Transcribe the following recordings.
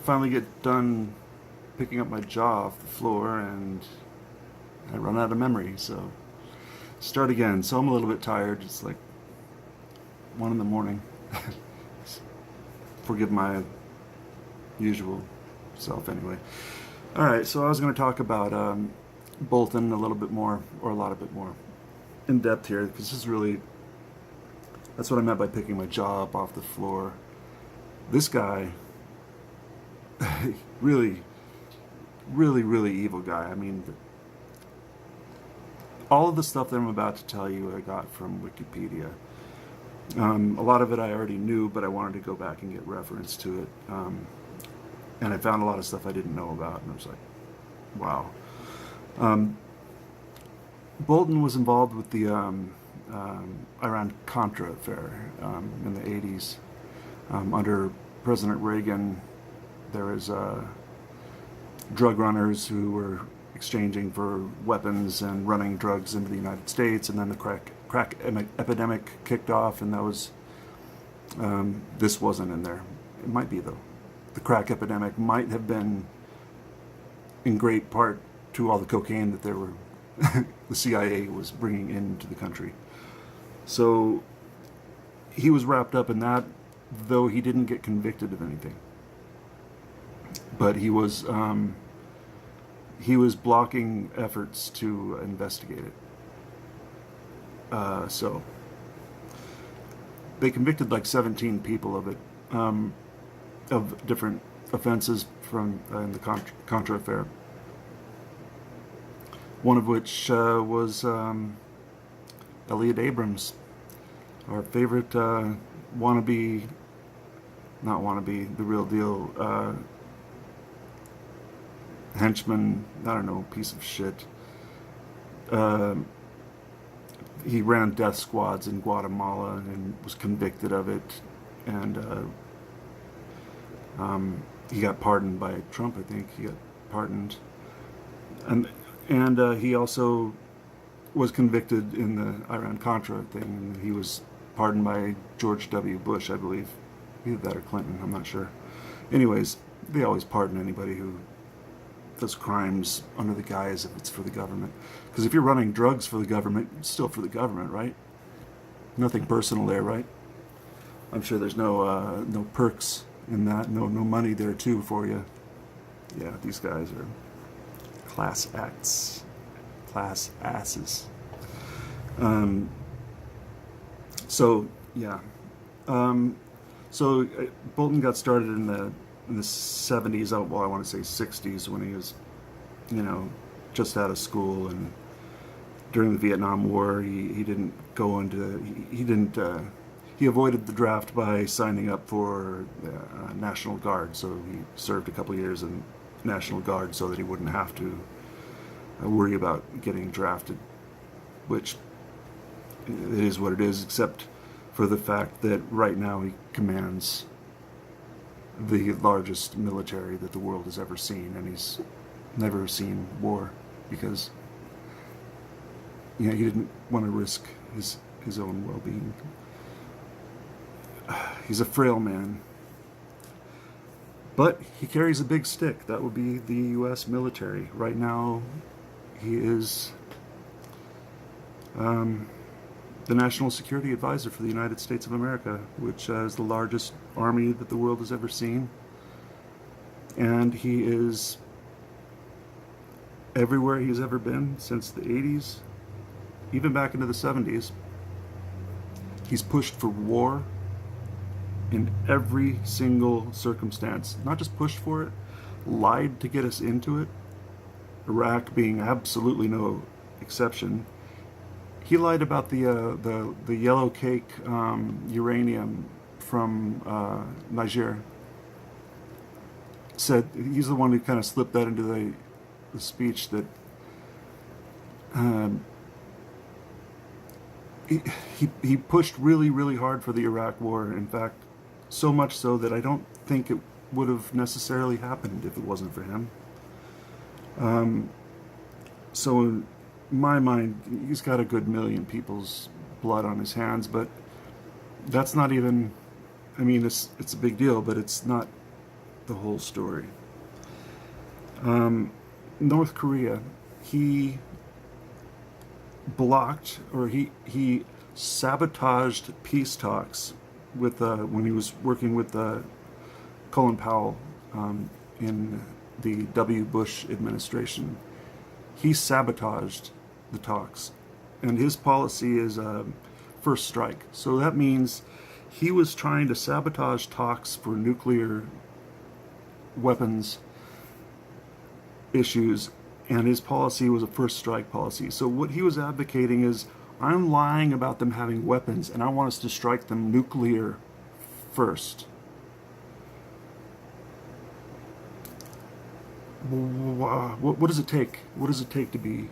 finally get done picking up my jaw off the floor, and I run out of memory, so start again. So I'm a little bit tired. It's like 1 in the morning. Forgive my usual self anyway. Alright, so I was going to talk about Bolton a little bit more, or a lot of bit more in depth here, because this is really, that's what I meant by picking my jaw up off the floor. This guy, really, really evil guy. I mean, all of the stuff that I'm about to tell you I got from Wikipedia. A lot of it I already knew, but I wanted to go back and get reference to it. And I found a lot of stuff I didn't know about, and I was like, wow. Bolton was involved with the Iran-Contra affair in the 80s. Under President Reagan, there was drug runners who were exchanging for weapons and running drugs into the United States, and then the crack epidemic kicked off, and that was, this wasn't in there. It might be, though. The crack epidemic might have been in great part to all the cocaine that the CIA was bringing into the country. So he was wrapped up in that, though he didn't get convicted of anything. But he was blocking efforts to investigate it. So they convicted like 17 people of it, of different offenses from in the Contra affair. One of which was Elliot Abrams, our favorite wannabe, not wannabe, the real deal henchman, I don't know, piece of shit. He ran death squads in Guatemala and was convicted of it, and he got pardoned by Trump, I think. He got pardoned, and he also was convicted in the Iran-Contra thing, and he was pardoned by George W. Bush, I believe. Either that or Clinton, I'm not sure. Anyways, they always pardon anybody who does crimes under the guise if it's for the government. Because if you're running drugs for the government, it's still for the government, right? Nothing personal there, right? I'm sure there's no perks in that, no money there too for you. Yeah, these guys are class acts, class asses. So yeah, so Bolton got started in the 70s. Well, I want to say 60s, when he was, just out of school, and during the Vietnam War, he didn't go into he avoided the draft by signing up for the National Guard. So he served a couple years in National Guard so that he wouldn't have to worry about getting drafted, which it is what it is, except for the fact that right now he commands the largest military that the world has ever seen, and he's never seen war because he didn't want to risk his own well-being. He's a frail man, but he carries a big stick. That would be the U.S. military. Right now, he is the National Security Advisor for the United States of America, which is the largest army that the world has ever seen. And he is everywhere he's ever been since the 80s, even back into the 70s. He's pushed for war in every single circumstance. Not just pushed for it, lied to get us into it. Iraq being absolutely no exception. He lied about the yellow cake uranium from Niger. Said he's the one who kind of slipped that into the speech that he pushed really hard for the Iraq War. In fact, so much so that I don't think it would have necessarily happened if it wasn't for him. So in my mind, he's got a good million people's blood on his hands, but that's not even, I mean, it's a big deal, but it's not the whole story. North Korea, he blocked, or he sabotaged peace talks with when he was working with Colin Powell in the W. Bush administration. He sabotaged the talks, and his policy is first strike. So that means he was trying to sabotage talks for nuclear weapons issues, and his policy was a first strike policy. So what he was advocating is, I'm lying about them having weapons, and I want us to strike them nuclear first. What does it take? What does it take to be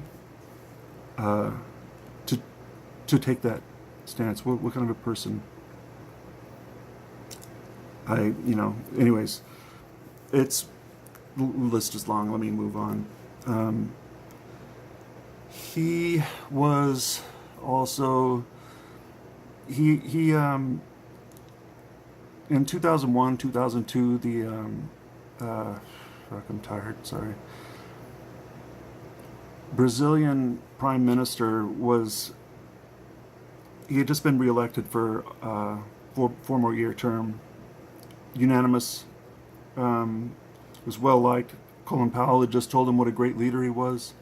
to take that stance? What kind of a person? Anyways, the list is long. Let me move on. He was also in 2001, 2002, I'm tired, sorry. Brazilian Prime Minister he had just been reelected for four more year term. Unanimous, was well liked. Colin Powell had just told him what a great leader he was.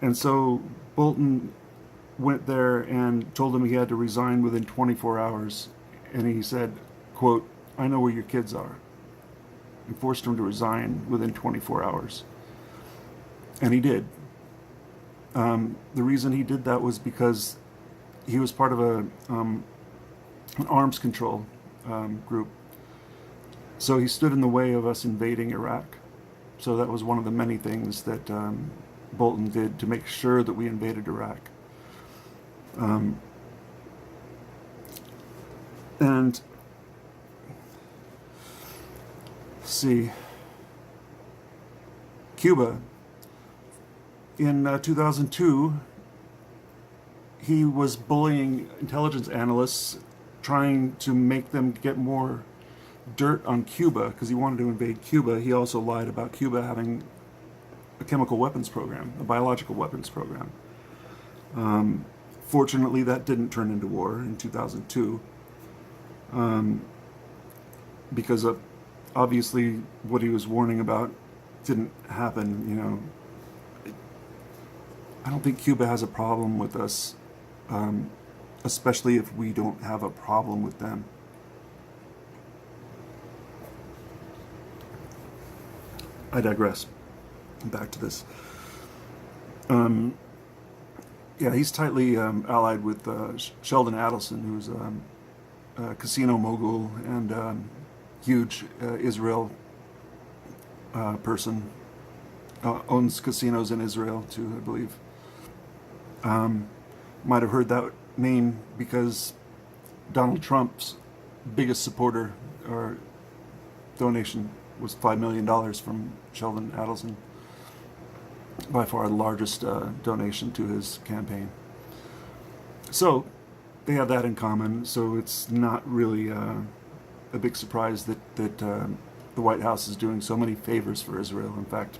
And so Bolton went there and told him he had to resign within 24 hours. And he said, quote, "I know where your kids are." And forced him to resign within 24 hours. And he did. The reason he did that was because he was part of an arms control group. So he stood in the way of us invading Iraq. So that was one of the many things that Bolton did to make sure that we invaded Iraq. And see, Cuba, in 2002, he was bullying intelligence analysts, trying to make them get more dirt on Cuba because he wanted to invade Cuba. He also lied about Cuba having a chemical weapons program, a biological weapons program. Fortunately, that didn't turn into war in 2002 because obviously what he was warning about didn't happen. I don't think Cuba has a problem with us, especially if we don't have a problem with them. I digress. Back to this. He's tightly allied with Sheldon Adelson, who's a casino mogul and huge Israel person. Owns casinos in Israel too, I believe. Might have heard that name because Donald Trump's biggest supporter or donation was $5 million from Sheldon Adelson. By far the largest donation to his campaign. So they have that in common. So it's not really a big surprise that the White House is doing so many favors for Israel. In fact,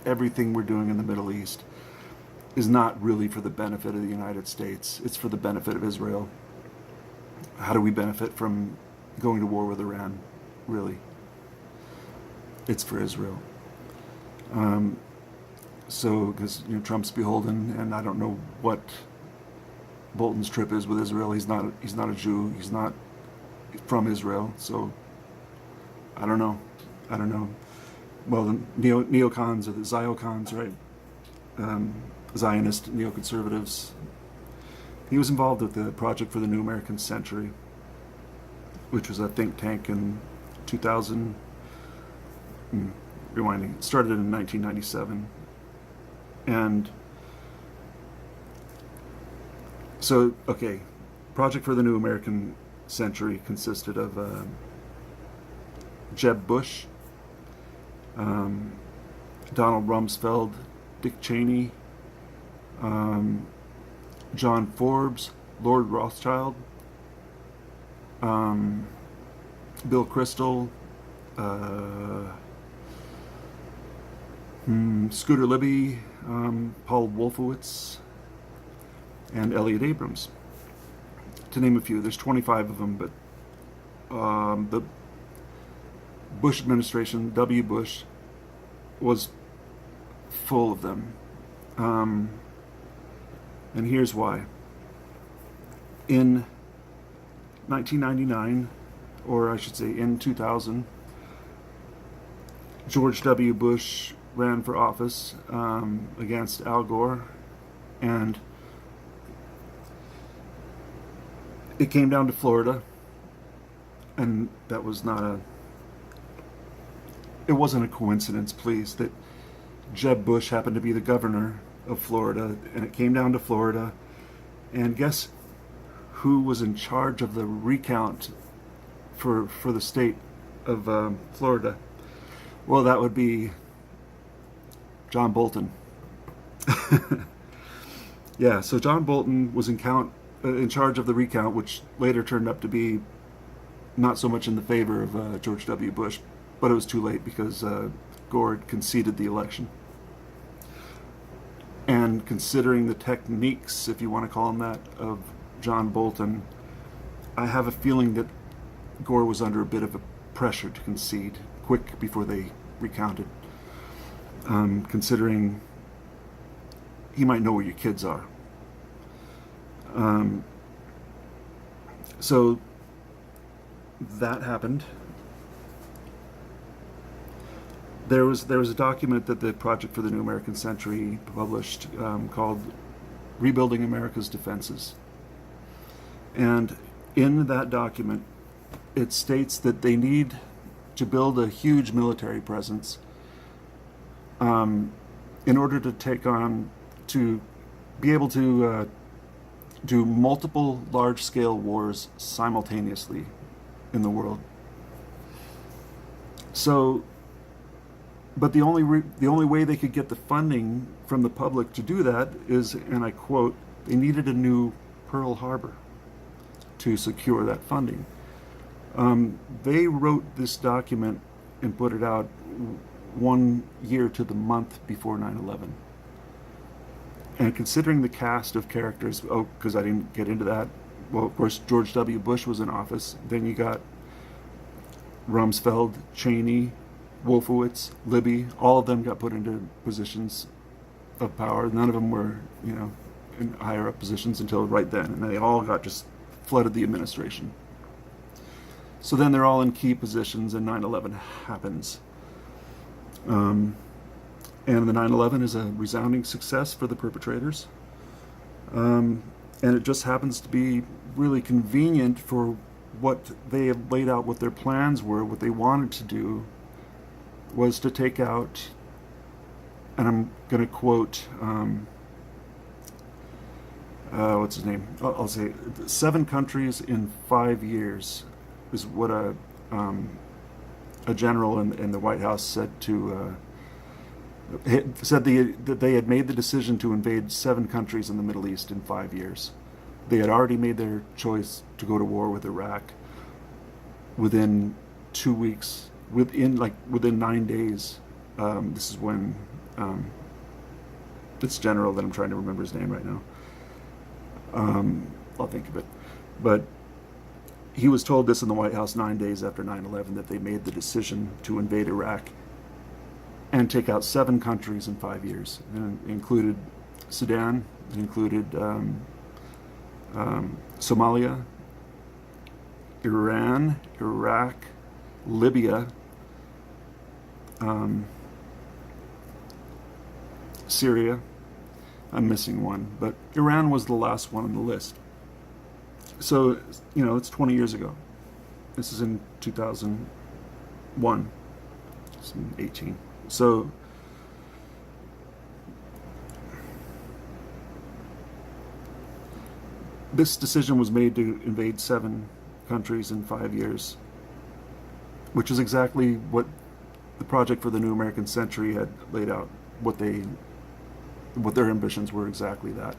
everything we're doing in the Middle East is not really for the benefit of the United States. It's for the benefit of Israel. How do we benefit from going to war with Iran? Really, it's for Israel. Because Trump's beholden, and I don't know what Bolton's trip is with Israel. He's not a Jew. He's not from Israel. So I don't know. Well, the neocons or the Ziocons, right? Zionist neoconservatives. He was involved with the Project for the New American Century, which was a think tank in 2000. Rewinding, it started in 1997. And so, Project for the New American Century consisted of Jeb Bush, Donald Rumsfeld, Dick Cheney, John Forbes, Lord Rothschild, Bill Kristol, Scooter Libby, Paul Wolfowitz, and Elliot Abrams, to name a few. There's 25 of them, but the Bush administration, W. Bush, was full of them. And here's why. In 1999, or I should say in 2000, George W. Bush ran for office against Al Gore, and it came down to Florida, and that was it wasn't a coincidence, please, that Jeb Bush happened to be the governor of Florida, and it came down to Florida, and guess who was in charge of the recount for the state of Florida? Well, that would be John Bolton. Yeah, so John Bolton was in charge of the recount, which later turned up to be not so much in the favor of George W. Bush, but it was too late because Gore had conceded the election. And considering the techniques, if you want to call them that, of John Bolton, I have a feeling that Gore was under a bit of a pressure to concede quick before they recounted, considering he might know where your kids are. So that happened. There was a document that the Project for the New American Century published called Rebuilding America's Defenses. And in that document, it states that they need to build a huge military presence in order to be able to do multiple large-scale wars simultaneously in the world. So, but the only way they could get the funding from the public to do that is, and I quote, they needed a new Pearl Harbor to secure that funding. They wrote this document and put it out 1 year to the month before 9/11. And considering the cast of characters, because I didn't get into that, well, of course, George W. Bush was in office. Then you got Rumsfeld, Cheney, Wolfowitz, Libby. All of them got put into positions of power. None of them were, in higher up positions until right then. And they all got just flooded the administration. So then they're all in key positions, and 9/11 happens. And the 9/11 is a resounding success for the perpetrators. And it just happens to be really convenient for what they had laid out, what their plans were, what they wanted to do was to take out, and I'm going to quote, what's his name? I'll say 7 countries in 5 years is what a general in the White House said to that they had made the decision to invade 7 countries in the Middle East in 5 years. They had already made their choice to go to war with Iraq within 2 weeks, within 9 days. This is when this general that I'm trying to remember his name right now. I'll think of it. But he was told this in the White House 9 days after 9/11, that they made the decision to invade Iraq and take out 7 countries in 5 years. And it included Sudan, it included Somalia, Iran, Iraq, Libya, Syria. I'm missing one, but Iran was the last one on the list. So, it's 20 years ago. This is in 2001. It's in 18. So, this decision was made to invade 7 countries in 5 years, which is exactly what the Project for the New American Century had laid out. What their ambitions were, exactly that.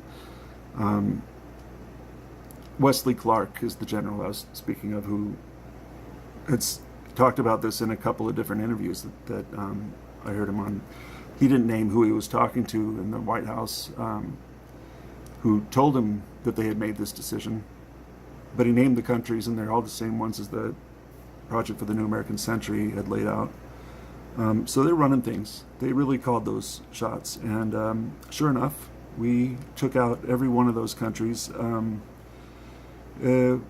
Wesley Clark is the general I was speaking of, who had talked about this in a couple of different interviews that I heard him on. He didn't name who he was talking to in the White House, who told him that they had made this decision, but he named the countries, and they're all the same ones as the Project for the New American Century had laid out. So they're running things. They really called those shots, and sure enough, we took out every one of those countries,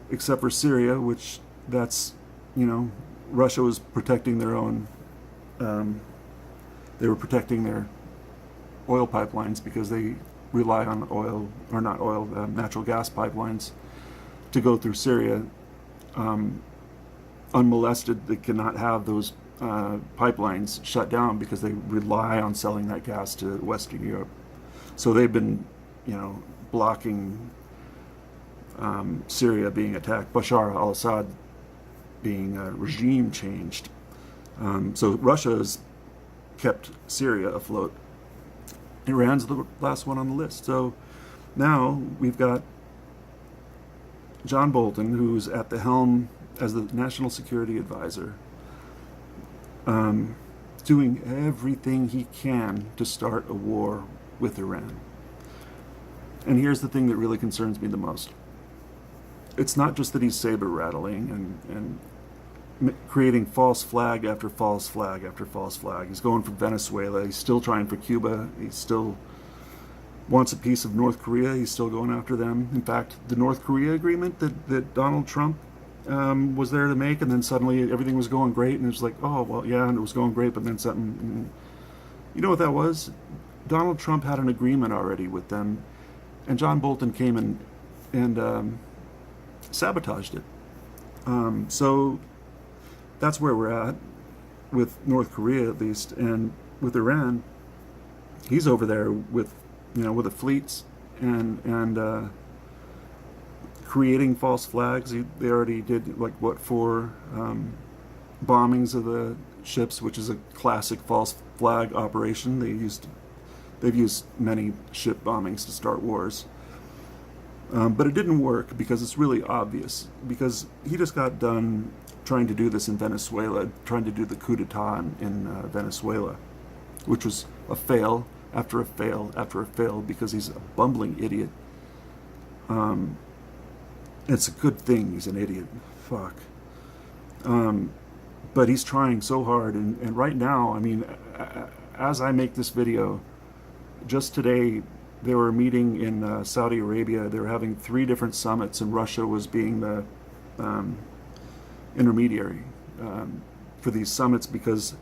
except for Syria, which that's, Russia was protecting their own, they were protecting their oil pipelines because they rely on oil, or not oil, natural gas pipelines to go through Syria. Unmolested, they cannot have those pipelines shut down because they rely on selling that gas to Western Europe. So they've been, blocking Syria being attacked, Bashar al-Assad being regime changed. So Russia has kept Syria afloat. Iran's the last one on the list. So now we've got John Bolton, who's at the helm as the National Security Advisor, doing everything he can to start a war with Iran. And here's the thing that really concerns me the most. It's not just that he's saber rattling and creating false flag after false flag after false flag. He's going for Venezuela. He's still trying for Cuba. He still wants a piece of North Korea. He's still going after them. In fact, the North Korea agreement that Donald Trump was there to make, and then suddenly everything was going great, and it was like, oh, well, yeah, and it was going great, but then something, you know what that was? Donald Trump had an agreement already with them, and John Bolton came and sabotaged it. So that's where we're at with North Korea, at least, and with Iran. He's over there with the fleets and creating false flags. They already did 4 bombings of the ships, which is a classic false flag operation. They've used many ship bombings to start wars. But it didn't work because it's really obvious. Because he just got done trying to do this in Venezuela, trying to do the coup d'etat in Venezuela, which was a fail after a fail after a fail because he's a bumbling idiot. It's a good thing he's an idiot. Fuck. But he's trying so hard, and right now, I mean, as I make this video, just today, they were meeting in Saudi Arabia. They were having 3 different summits, and Russia was being the intermediary for these summits because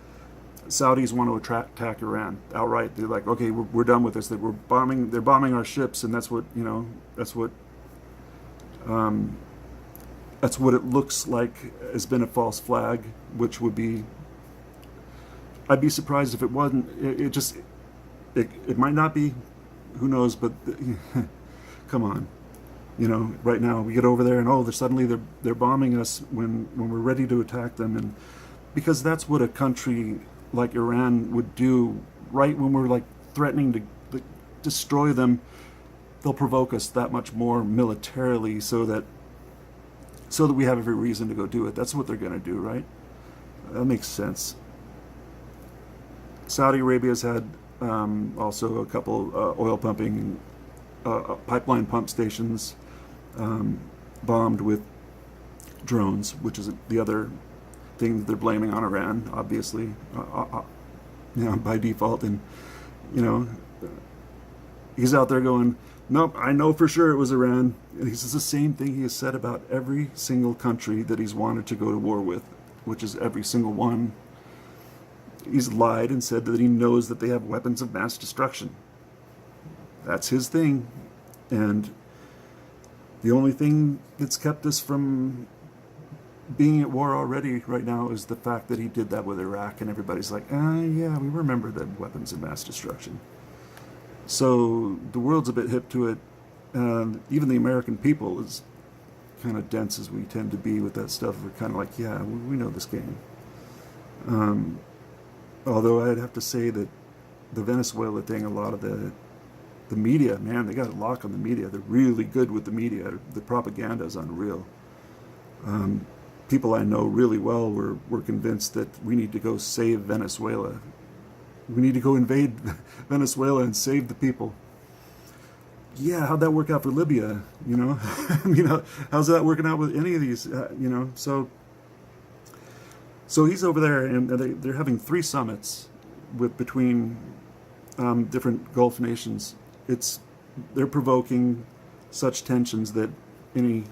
Saudis want to attack Iran outright. They're like, okay, we're done with this. They're bombing our ships, and that's what it looks like has been a false flag, which would be. I'd be surprised if it wasn't. It might not be. Who knows? But come on, right now we get over there and suddenly they're bombing us when we're ready to attack them, and because that's what a country like Iran would do right when we're threatening to destroy them. They'll provoke us that much more militarily so that we have every reason to go do it. That's what they're going to do, right? That makes sense. Saudi Arabia's had also a couple oil pumping pipeline pump stations bombed with drones, which is the other thing that they're blaming on Iran, obviously, by default. And he's out there going, nope, I know for sure it was Iran. And he says the same thing he has said about every single country that he's wanted to go to war with, which is every single one. He's lied and said that he knows that they have weapons of mass destruction. That's his thing. And the only thing that's kept us from being at war already right now is the fact that he did that with Iraq, and everybody's like, yeah, we remember the weapons of mass destruction. So the world's a bit hip to it. Even the American people, as kind of dense as we tend to be with that stuff, we're kind of like, yeah, we know this game. Although I'd have to say that the Venezuela thing, a lot of the media, man, they got a lock on the media. They're really good with the media. The propaganda is unreal. people I know really well were convinced that we need to go save Venezuela. We need to go invade Venezuela and save the people. Yeah, how'd that work out for Libya? You know, I mean, how's that working out with any of these? You know, so he's over there, and they're having 3 summits between different Gulf nations. They're provoking such tensions that any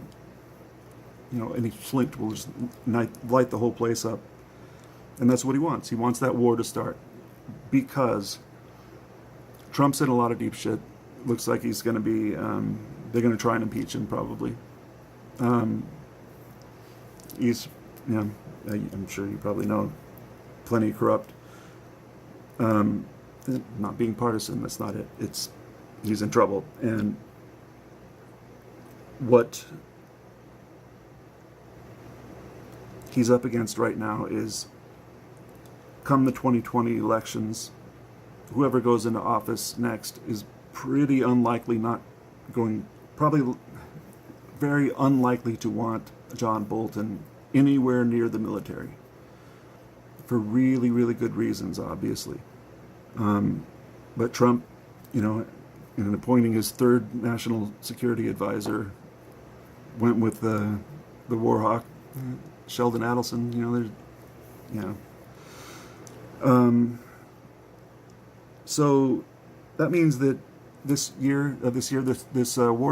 flint will just light the whole place up, and that's what he wants. He wants that war to start because Trump's in a lot of deep shit. Looks like he's going to be. They're going to try and impeach him probably. He's, I'm sure you probably know, plenty corrupt. Not being partisan, that's not it. He's in trouble, and what he's up against right now is, come the 2020 elections, whoever goes into office next is pretty unlikely probably very unlikely to want John Bolton anywhere near the military, for really, really good reasons, obviously. But Trump, in appointing his 3rd national security advisor, went with the war hawk, Sheldon Adelson. So that means that this war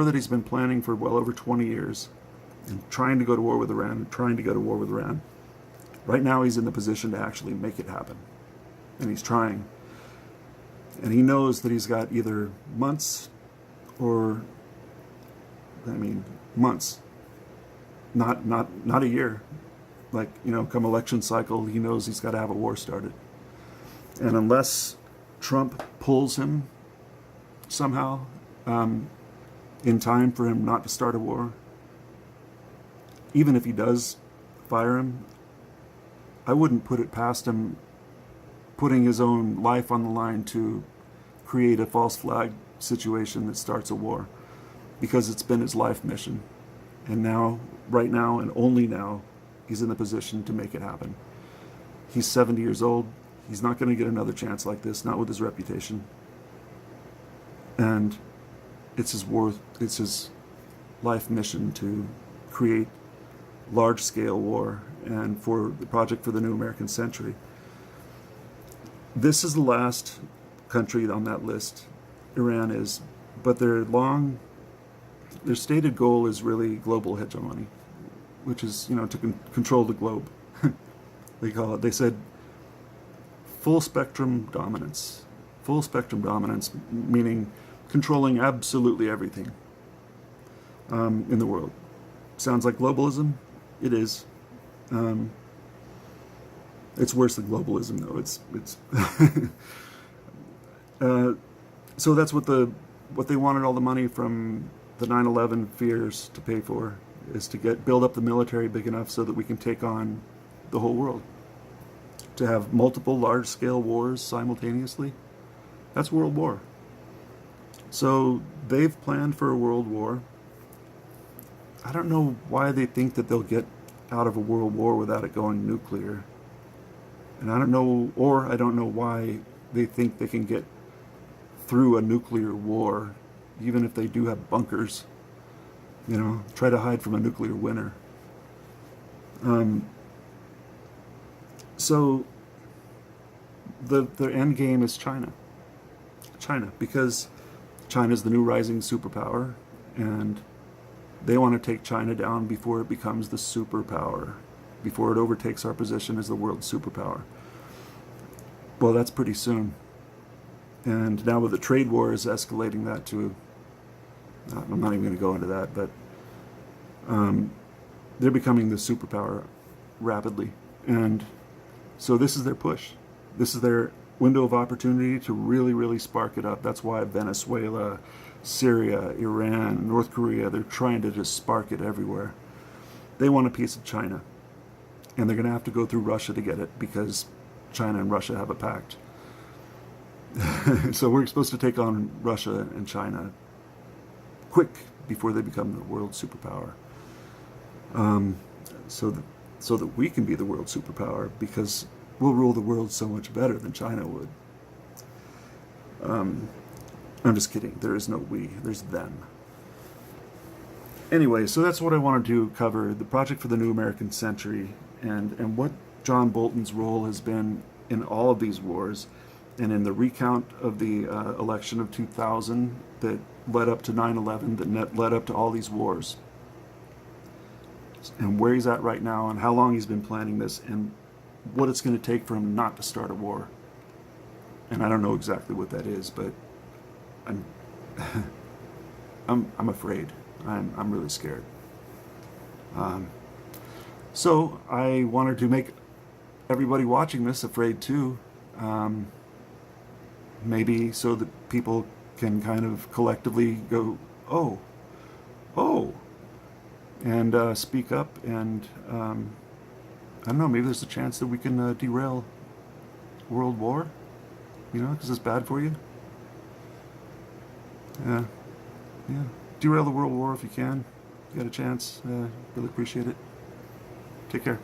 that he's been planning for well over 20 years, and trying to go to war with Iran, right now he's in the position to actually make it happen, and he's trying. And he knows that he's got either months, months, not a year. Come election cycle, he knows he's got to have a war started. And unless Trump pulls him somehow in time for him not to start a war, even if he does fire him, I wouldn't put it past him putting his own life on the line to create a false flag situation that starts a war, because it's been his life mission. And now, right now, and only now, he's in the position to make it happen. He's 70 years old. He's not going to get another chance like this, not with his reputation. And it's his life mission to create large-scale war, and for the project for the new American century. This is the last country on that list. Iran is, but their stated goal is really global hegemony, which is, to control the globe. They said full spectrum dominance. Full spectrum dominance, meaning controlling absolutely everything in the world. Sounds like globalism? It is. It's worse than globalism, though. It's so that's what they wanted all the money from the 9/11 fears to pay for, is to build up the military big enough so that we can take on the whole world. To have multiple large-scale wars simultaneously, that's World War. So they've planned for a world war. I don't know why they think that they'll get out of a world war without it going nuclear. And I don't know why they think they can get through a nuclear war, even if they do have bunkers. Try to hide from a nuclear winter. So the end game is China. Because China's the new rising superpower, and they want to take China down before it becomes the superpower, before it overtakes our position as the world superpower. Well, that's pretty soon. And now with the trade wars escalating that to, I'm not even going to go into that, but they're becoming the superpower rapidly. And so this is their push. This is their window of opportunity to really, really spark it up. That's why Venezuela, Syria, Iran, North Korea, they're trying to just spark it everywhere. They want a piece of China. And they're going to have to go through Russia to get it, because China and Russia have a pact. So we're supposed to take on Russia and China quick before they become the world superpower. So so that we can be the world superpower, because we'll rule the world so much better than China would. I'm just kidding. There is no we. There's them. Anyway, so that's what I wanted to cover, the Project for the New American Century, and what John Bolton's role has been in all of these wars, and in the recount of the election of 2000 that led up to 9/11, that led up to all these wars, and where he's at right now, and how long he's been planning this, and what it's going to take for him not to start a war. And I don't know exactly what that is, but I'm I'm afraid. I'm really scared. So I wanted to make everybody watching this afraid too. Maybe so that people can kind of collectively go, oh, and speak up, and I don't know, maybe there's a chance that we can derail world war, because it's bad for you. Yeah. Derail the world war if you can. You got a chance. Really appreciate it. Take care.